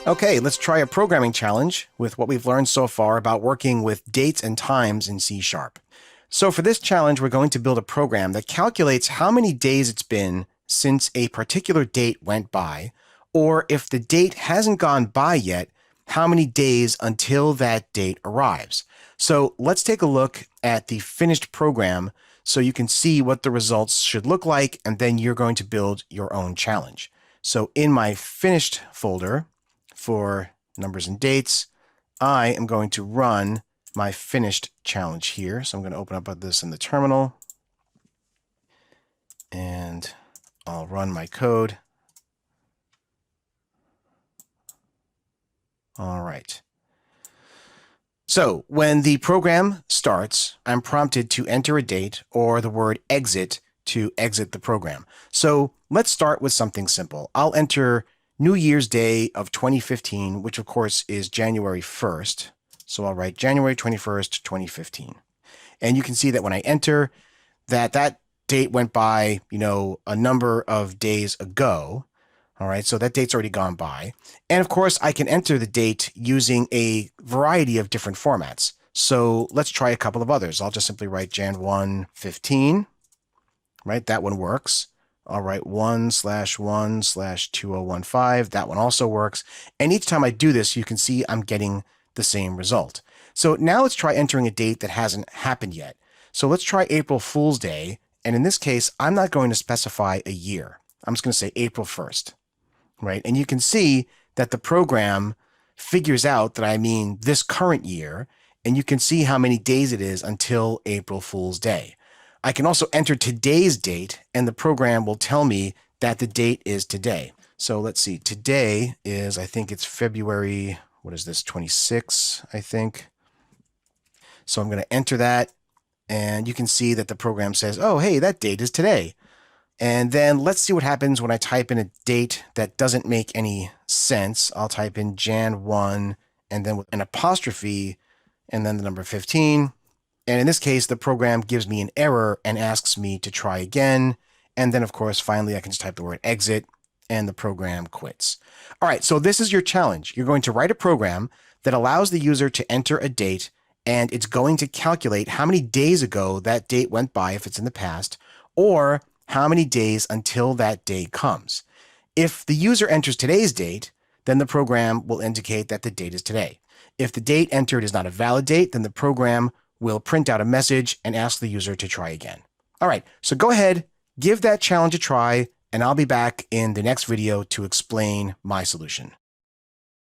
Okay, let's try a programming challenge with what we've learned so far about working with dates and times in C#. So for this challenge, we're going to build a program that calculates how many days it's been since a particular date went by, or if the date hasn't gone by yet, how many days until that date arrives. So let's take a look at the finished program so you can see what the results should look like, and then you're going to build your own challenge. So in my finished folder, for numbers and dates, I am going to run my finished challenge here. So I'm going to open up this in the terminal, and I'll run my code. All right. So when the program starts, I'm prompted to enter a date or the word exit to exit the program. So let's start with something simple. I'll enter New Year's Day of 2015, which of course is January 1st. So I'll write January 21st, 2015. And you can see that when I enter that date went by, a number of days ago. All right, so that date's already gone by. And of course, I can enter the date using a variety of different formats. So let's try a couple of others. I'll just simply write Jan 1, 15, right? That one works. I'll write 1/1/2015. That one also works. And each time I do this, you can see I'm getting the same result. So now let's try entering a date that hasn't happened yet. So let's try April Fool's Day. And in this case, I'm not going to specify a year. I'm just going to say April 1st, right? And you can see that the program figures out that I mean this current year, and you can see how many days it is until April Fool's Day. I can also enter today's date, and the program will tell me that the date is today. So let's see. Today is, I think it's February, 26, I think. So I'm going to enter that, and you can see that the program says, oh, hey, that date is today. And then let's see what happens when I type in a date that doesn't make any sense. I'll type in Jan 1, and then with an apostrophe, and then the number 15. And in this case, the program gives me an error and asks me to try again. And then, of course, finally, I can just type the word exit, and the program quits. All right, so this is your challenge. You're going to write a program that allows the user to enter a date, and it's going to calculate how many days ago that date went by if it's in the past, or how many days until that day comes. If the user enters today's date, then the program will indicate that the date is today. If the date entered is not a valid date, then the program will print out a message and ask the user to try again. All right, so go ahead, give that challenge a try, and I'll be back in the next video to explain my solution.